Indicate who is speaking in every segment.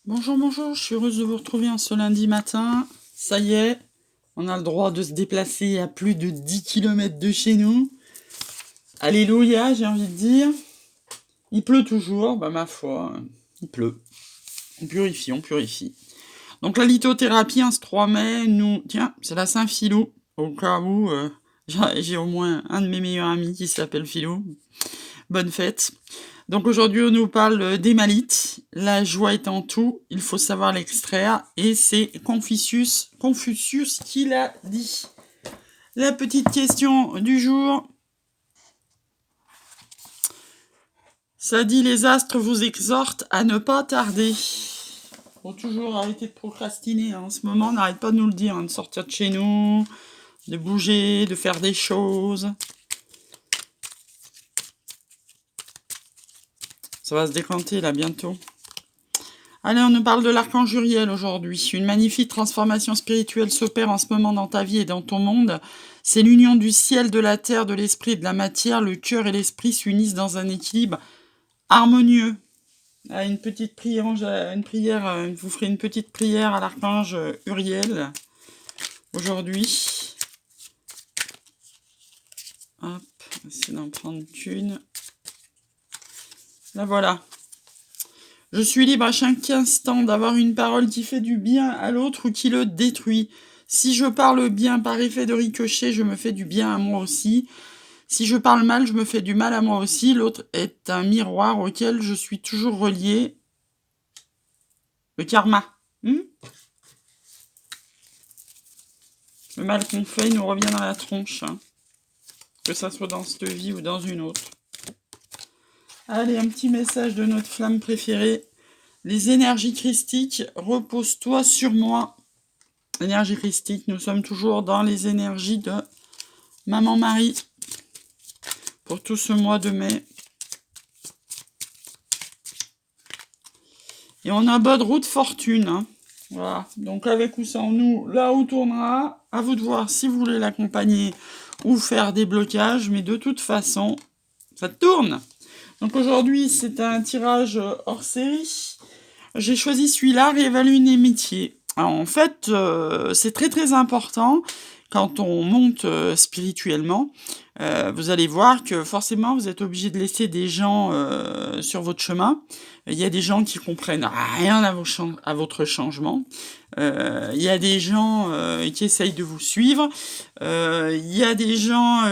Speaker 1: Bonjour, bonjour, je suis heureuse de vous retrouver ce lundi matin. Ça y est, on a le droit de se déplacer à plus de 10 km de chez nous. Alléluia, j'ai envie de dire. Il pleut toujours, bah ma foi, il pleut. On purifie, on purifie. Donc la lithothérapie, ce 3 mai, nous... Tiens, c'est la Saint-Philou, au cas où j'ai au moins un de mes meilleurs amis qui s'appelle Philou. Bonne fête. Donc aujourd'hui, on nous parle d'hémalite. La joie est en tout, il faut savoir l'extraire. Et c'est Confucius qui l'a dit. La petite question du jour. Ça dit, les astres vous exhortent à ne pas tarder. Faut toujours arrêter de procrastiner. En ce moment, on n'arrête pas de nous le dire, de sortir de chez nous, de bouger, de faire des choses. Ça va se décanter là bientôt. Allez, on nous parle de l'archange Uriel aujourd'hui. Une magnifique transformation spirituelle s'opère en ce moment dans ta vie et dans ton monde. C'est l'union du ciel, de la terre, de l'esprit et de la matière. Le cœur et l'esprit s'unissent dans un équilibre harmonieux. Une petite prière, vous ferez une petite prière à l'archange Uriel aujourd'hui. Hop, on va essayer d'en prendre une. Là voilà. Je suis libre à chaque instant d'avoir une parole qui fait du bien à l'autre ou qui le détruit. Si je parle bien par effet de ricochet, je me fais du bien à moi aussi. Si je parle mal, je me fais du mal à moi aussi. L'autre est un miroir auquel je suis toujours relié. Le karma. Le mal qu'on fait nous revient dans la tronche. Que ça soit dans cette vie ou dans une autre. Allez, un petit message de notre flamme préférée. Les énergies christiques, repose-toi sur moi. Énergie christique, nous sommes toujours dans les énergies de Maman Marie pour tout ce mois de mai. Et on a bonne route fortune. Voilà, donc avec ou sans nous, là où tournera, à vous de voir si vous voulez l'accompagner ou faire des blocages, mais de toute façon, ça tourne. Donc aujourd'hui, c'est un tirage hors série. J'ai choisi celui-là, réévaluer une amitié. Alors, en fait, c'est très très important quand on monte spirituellement. Vous allez voir que forcément, vous êtes obligé de laisser des gens sur votre chemin. Il y a des gens qui comprennent rien à votre changement. Il y a des gens qui essayent de vous suivre. Il y a des gens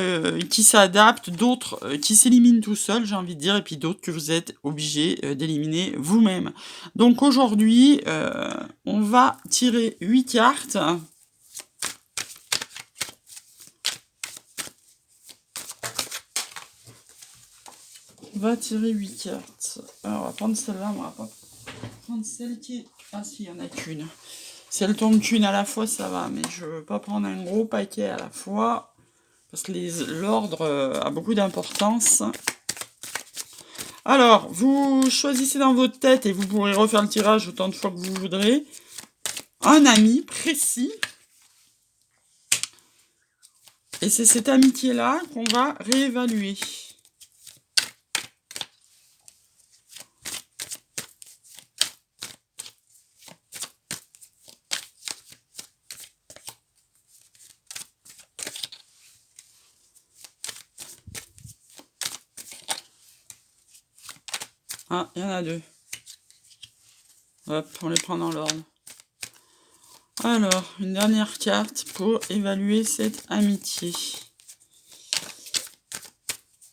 Speaker 1: qui s'adaptent, d'autres qui s'éliminent tout seuls, j'ai envie de dire, et puis d'autres que vous êtes obligés d'éliminer vous-même. Donc aujourd'hui, on va tirer 8 cartes. On va tirer 8 cartes. Alors, on va prendre celle-là, on va pas prendre celle qui est... Ah si, il y en a qu'une. Si elle tombe qu'une à la fois, ça va, mais je veux pas prendre un gros paquet à la fois, parce que l'ordre a beaucoup d'importance. Alors, vous choisissez dans votre tête, et vous pourrez refaire le tirage autant de fois que vous voudrez, un ami précis. Et c'est cette amitié-là qu'on va réévaluer. Ah, il y en a deux. Hop, on les prend dans l'ordre. Alors, une dernière carte pour évaluer cette amitié.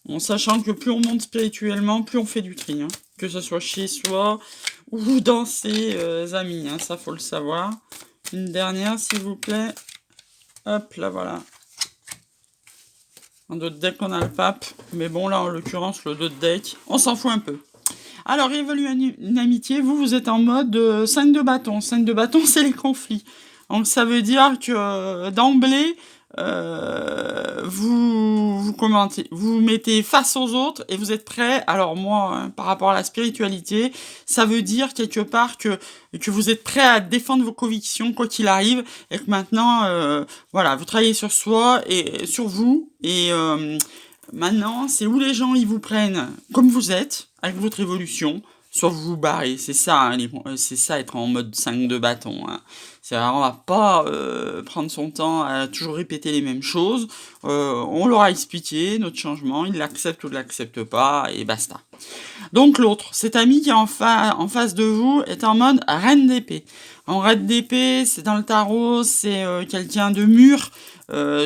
Speaker 1: En sachant que plus on monte spirituellement, plus on fait du tri. Que ce soit chez soi ou dans ses amis. Ça, faut le savoir. Une dernière, s'il vous plaît. Hop, là, voilà. En d'autres decks, on a le pape. Mais bon, là, en l'occurrence, le d'autres deck, on s'en fout un peu. Alors, évaluer une amitié, vous êtes en mode 5 de bâton. 5 de bâton, c'est les conflits. Donc, ça veut dire que d'emblée, vous mettez face aux autres et vous êtes prêt. Alors moi, par rapport à la spiritualité, ça veut dire quelque part que vous êtes prêt à défendre vos convictions quoi qu'il arrive et que maintenant, voilà, vous travaillez sur soi et sur vous et maintenant, c'est où les gens ils vous prennent comme vous êtes avec votre évolution. soit vous vous barrez. C'est ça, hein, c'est ça être en mode 5 de bâton, hein. C'est vraiment, on va pas prendre son temps à toujours répéter les mêmes choses. On leur a expliqué notre changement, ils l'acceptent ou ne l'acceptent pas, et basta. Donc l'autre, cet ami qui est en face de vous, est en mode reine d'épée. En reine d'épée, c'est dans le tarot, c'est quelqu'un de mûr,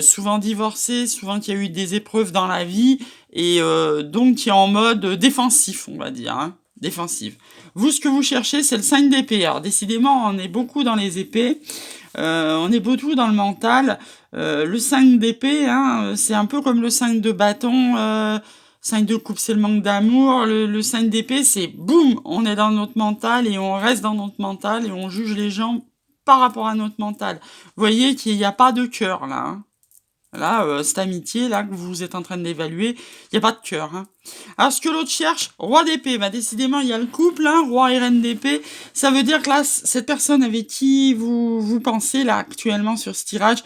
Speaker 1: souvent divorcé, souvent qui a eu des épreuves dans la vie, et donc qui est en mode défensif, on va dire, hein, défensif. Vous, ce que vous cherchez, c'est le 5 d'épée. Alors décidément, on est beaucoup dans les épées, on est beaucoup dans le mental. Le 5 d'épée, hein, c'est un peu comme le 5 de bâton, 5 de coupe, c'est le manque d'amour. Le 5 d'épée, c'est boum, on est dans notre mental et on reste dans notre mental et on juge les gens par rapport à notre mental. Vous voyez qu'il n'y a pas de cœur là, hein. Là, cette amitié là que vous êtes en train d'évaluer, il n'y a pas de cœur, hein. Alors ce que l'autre cherche, roi d'épée, bah décidément il y a le couple, hein, roi et reine d'épée. Ça veut dire que là, cette personne avec qui vous pensez là actuellement sur ce tirage,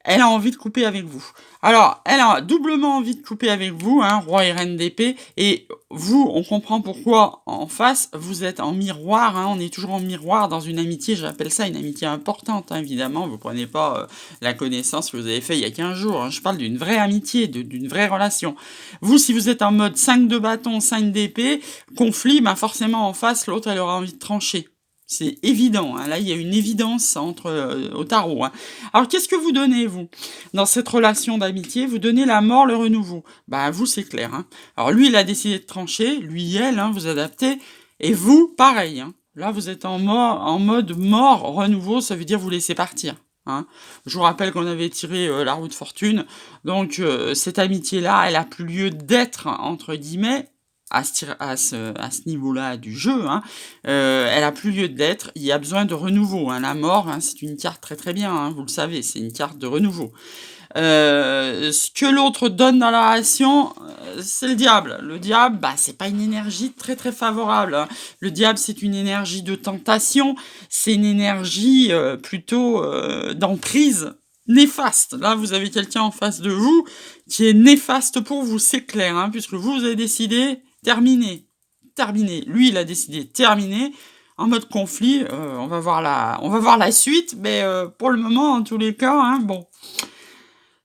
Speaker 1: elle a envie de couper avec vous. Alors, elle a doublement envie de couper avec vous, hein, roi et reine d'épée, et vous, on comprend pourquoi en face, vous êtes en miroir, hein, on est toujours en miroir dans une amitié, j'appelle ça une amitié importante, hein, évidemment, vous prenez pas la connaissance que vous avez fait il y a 15 jours, hein, je parle d'une vraie amitié, d'une vraie relation. Vous, si vous êtes en mode 5 de bâton, 5 d'épée, conflit, bah forcément en face, l'autre, elle aura envie de trancher. C'est évident, hein. Là il y a une évidence au tarot, hein. Alors qu'est-ce que vous donnez, vous, dans cette relation d'amitié? Vous donnez la mort, le renouveau. Bah vous, c'est clair, hein. Alors lui, il a décidé de trancher, lui, elle, hein, vous adaptez, et vous, pareil, hein. Là vous êtes en mode mort, renouveau, ça veut dire vous laissez partir, hein. Je vous rappelle qu'on avait tiré la roue de fortune, donc cette amitié-là, elle a plus lieu d'être, entre guillemets, à ce niveau-là du jeu, hein, elle a plus lieu d'être, il y a besoin de renouveau, hein. La mort, hein, c'est une carte très très bien, hein, vous le savez, c'est une carte de renouveau. Ce que l'autre donne dans la relation, c'est le diable. Le diable, bah, c'est pas une énergie très très favorable, hein. Le diable, c'est une énergie de tentation, c'est une énergie plutôt d'emprise, néfaste. Là, vous avez quelqu'un en face de vous qui est néfaste pour vous, c'est clair, hein, puisque vous avez décidé, terminé. Lui, il a décidé, terminé. En mode conflit, on va voir la suite, mais pour le moment, en tous les cas, hein, bon.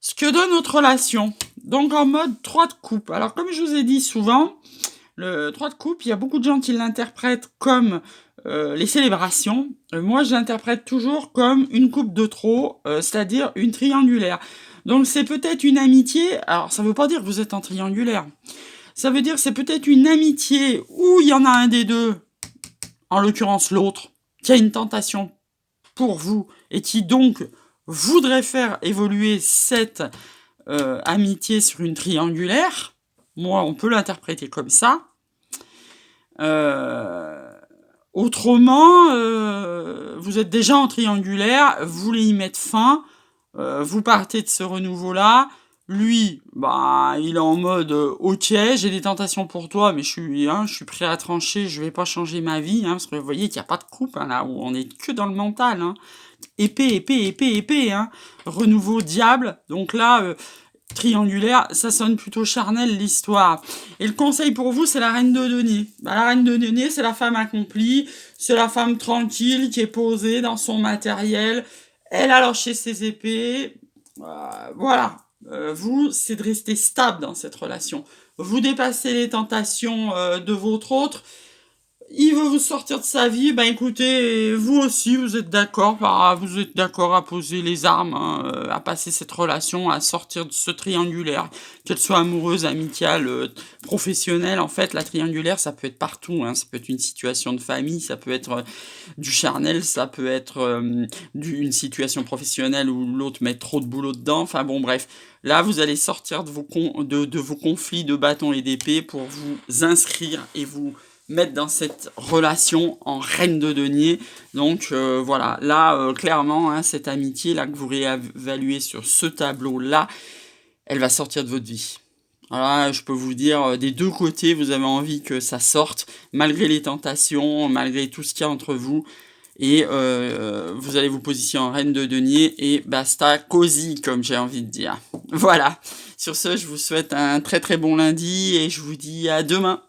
Speaker 1: Ce que donne notre relation, donc en mode 3 de coupe. Alors, comme je vous ai dit souvent, le 3 de coupe, il y a beaucoup de gens qui l'interprètent comme les célébrations. Moi, je l'interprète toujours comme une coupe de trop, c'est-à-dire une triangulaire. Donc, c'est peut-être une amitié. Alors, ça veut pas dire que vous êtes en triangulaire. Ça veut dire que c'est peut-être une amitié où il y en a un des deux, en l'occurrence l'autre, qui a une tentation pour vous et qui donc voudrait faire évoluer cette amitié sur une triangulaire. Moi, on peut l'interpréter comme ça. Autrement, vous êtes déjà en triangulaire, vous voulez y mettre fin, vous partez de ce renouveau-là. Lui, bah, il est en mode ok, j'ai des tentations pour toi, mais je suis prêt à trancher, je vais pas changer ma vie, hein, parce que vous voyez qu'il n'y a pas de coupe, hein, là, où on est que dans le mental, hein. Épée, hein. Renouveau, diable. Donc là, triangulaire, ça sonne plutôt charnel, l'histoire. Et le conseil pour vous, c'est la reine de denier. Bah, la reine de denier, c'est la femme accomplie, c'est la femme tranquille qui est posée dans son matériel. Elle a lâché ses épées. Voilà. Vous, c'est de rester stable dans cette relation. Vous dépassez les tentations de votre autre. Il veut vous sortir de sa vie, ben écoutez, vous aussi, vous êtes d'accord à poser les armes, hein, à passer cette relation, à sortir de ce triangulaire, qu'elle soit amoureuse, amicale, professionnelle. En fait, la triangulaire, ça peut être partout, hein, ça peut être une situation de famille, ça peut être du charnel, ça peut être une situation professionnelle où l'autre met trop de boulot dedans, enfin bon, bref. Là, vous allez sortir de vos conflits de bâton et d'épée pour vous inscrire et vous mettre dans cette relation en reine de denier. Donc voilà, là clairement, hein, cette amitié là que vous réévaluez sur ce tableau là, elle va sortir de votre vie. Voilà, je peux vous dire, des deux côtés, vous avez envie que ça sorte, malgré les tentations, malgré tout ce qu'il y a entre vous. Et vous allez vous positionner en reine de denier et basta, cosy, comme j'ai envie de dire. Voilà, sur ce, je vous souhaite un très très bon lundi et je vous dis à demain.